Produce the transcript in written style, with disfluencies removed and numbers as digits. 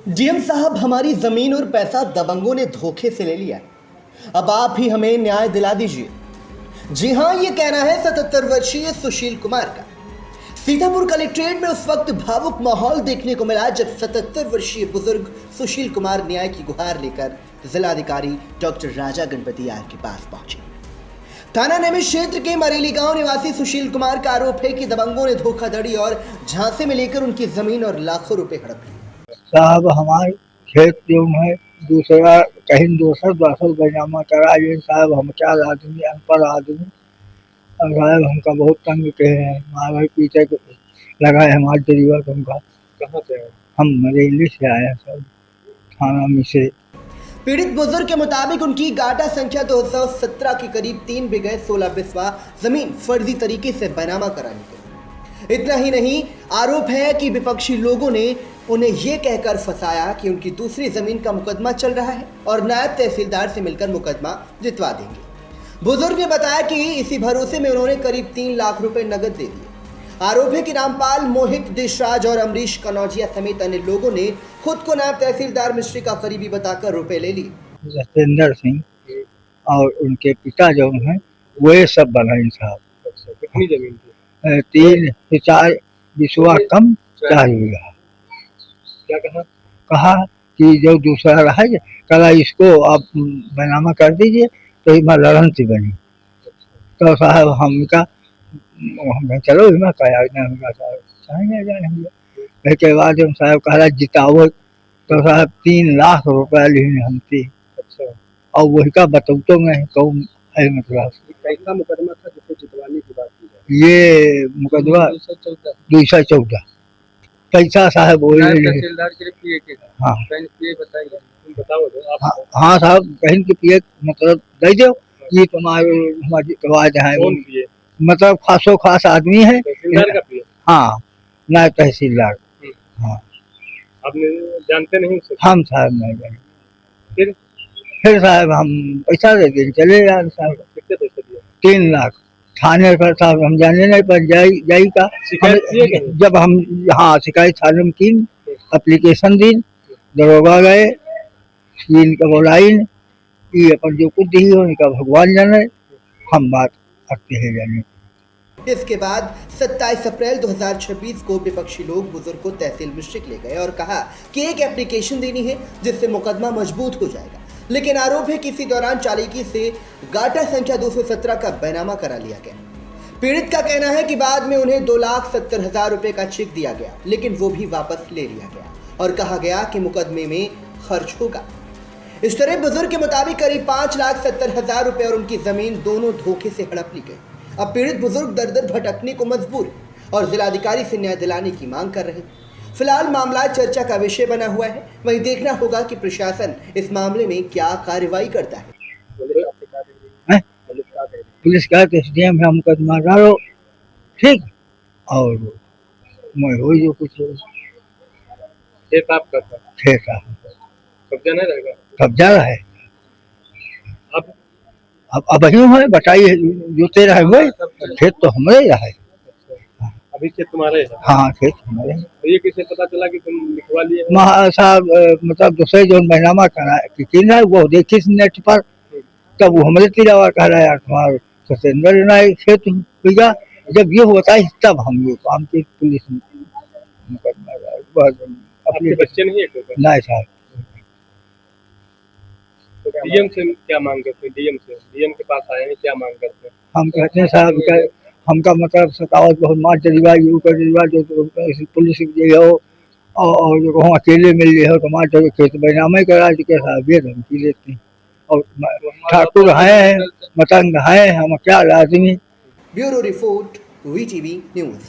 DM साहब, हमारी जमीन और पैसा दबंगों ने धोखे से ले लिया है। अब आप ही हमें न्याय दिला दीजिए। जी हां, ये कहना है 77 वर्षीय सुशील कुमार का। सीतापुर कलेक्ट्रेट में उस वक्त भावुक माहौल देखने को मिला जब 77 वर्षीय बुजुर्ग सुशील कुमार न्याय की गुहार लेकर जिलाधिकारी डॉक्टर राजा गणपति आर के पास पहुंचे। थाना नेमित क्षेत्र के मरेली गांव निवासी सुशील कुमार का आरोप है कि दबंगों ने धोखाधड़ी और झांसे में लेकर उनकी जमीन और लाखों रुपए हड़प लिए। साहब, हमारे खेत जो है दूसरा कहीं दोसर बैनामा करा ये साहब। हम 4 आदमी अनपढ़ आदमी और साहब हमका बहुत तंग के हैं। हमारे पीछे लगा है हमारे ड्राइवर हमका। कहाँ से हैं? हम मरेली से आए हैं सर, थाना में से। पीड़ित बुजुर्ग के मुताबिक उनकी गाटा संख्या 217 के करीब 3 बीघे 16 बिस्वा जमीन फर्जी तरीके से बैनामा करानी गई। इतना ही नहीं, आरोप है कि विपक्षी लोगों ने उन्हें यह कहकर फंसाया कि उनकी दूसरी जमीन का मुकदमा चल रहा है और नायब तहसीलदार से मिलकर मुकदमा जितवा देंगे। बुजुर्ग ने बताया कि इसी भरोसे में उन्होंने करीब 3 लाख रुपए नगद दे दिए। आरोप है कि रामपाल, मोहित, देशराज और अमरीश कनौजिया समेत अन्य लोगों ने खुद को नायब तहसीलदार मिश्री का करीबी बताकर रुपए ले लिए। सत्येंद्र सिंह और उनके पिता जो हैं वो सब बनाए साहब। कितनी जमीन थी? 3 से 4 बिस्वा कम 4 बीघा। क्या कहा? कहा कि जो दूसरा रहा है कला इसको आप बैनामा कर दीजिए तो इमा लड़न से बनी। तो साहब हमका चलो इमा कहा के बाद हम साहब कहा जिताओ तो साहब 3 लाख रुपया लिए हमसे। अच्छा, और वही का बतौतो में कहूँ है मतलब कैसा मुकदमा था जिसे जितवाने की बात की जाए? ये मुकदमा 214 पैसा साहब तहसीलदार के लिए पिए के हाँ पिए बताइए, तुम बताओ तो आप। हाँ साहब, कहीं के पिए मतलब दे दो ये तुम्हारे हमारी आवाज है। कौन पिए? मतलब खासो खास आदमी है। तहसीलदार का पिए? हाँ, नायब तहसीलदार। हाँ, आपने जानते नहीं उसे? हम साहब नहीं जाने। फिर फिर साहब हम पैसा दे दें चले यार साहब। कितने पैसे दिए? 3 लाख। थाने पर साहब हम जाने नहीं पर जाई का शिकायत किए कहीं? जब हम हाँ शिकायत थाने में की, एप्लीकेशन दी, दरोगा गए, इनका बोलाई ये अपन जो कुछ दी हो इनका भगवान जाने, हम बात करते हैं जाने। इसके बाद 27 अप्रैल 2026 को विपक्षी लोग बुजुर्ग को तहसील मिश्रिक ले गए और कहा कि एक एप्लीकेशन देनी है जिससे मुकदमा मजबूत हो जाएगा। लेकिन आरोप है कि इसी दौरान चालाकी से गाटा संख्या 217 का बैनामा करा लिया गया। पीड़ित का कहना है कि बाद में उन्हें 2,70,000 रुपए का चेक दिया गया, लेकिन वो भी वापस ले लिया गया और कहा गया कि मुकदमे में खर्च होगा। इस तरह बुजुर्ग के मुताबिक करीब 5,70,000 रुपए और उनकी जमीन दोनों धोखे से हड़प ली गई। अब पीड़ित बुजुर्ग दर दर भटकने को मजबूर है और जिलाधिकारी से न्याय दिलाने की मांग कर रहे हैं। फिलहाल मामला चर्चा का विषय बना हुआ है, वहीं देखना होगा कि प्रशासन इस मामले में क्या कार्रवाई करता है। पुलिस का एसडीएम है मुकदमा डालो ठीक, और मैं हो जो कुछ खेत आपका था? खेत कब्जा नहीं रहेगा? कब्जा है। अब यूँ है बताइए जो तेरा है वही खेत तो हमारे है। अभी खेत तुम्हारे है? हाँ खेत हमारे। तो ये किसे पता चला कि तुम लिखवा लिए? साहब मतलब दूसरे जो बैनामा करा कि है वो देखी नेट पर, तब वो हमारे तिरावा कह रहा है यार तुम्हारा सत्येंद्र नायक खेत भैया। जब ये होता है तब हम ये काम की पुलिस मुकदमा अपने बच्चे नहीं है? नहीं साहब। तो डीएम से क्या मांग करते हैं? डीएम के पास आए हैं, क्या मांग करते हैं? हम कहते हैं साहब हमका मतलब सतावत बहुत मार जरिवा यू कर जरिवा जो पुलिस हो और जो कहूँ अकेले मिल रही हो तो मार जो खेत बैनामा ही करा चुके साहब ये धमकी देते हैं। और ठाकुर हैं मतंग हैं, हम क्या आदमी। Bureau report, VTV news.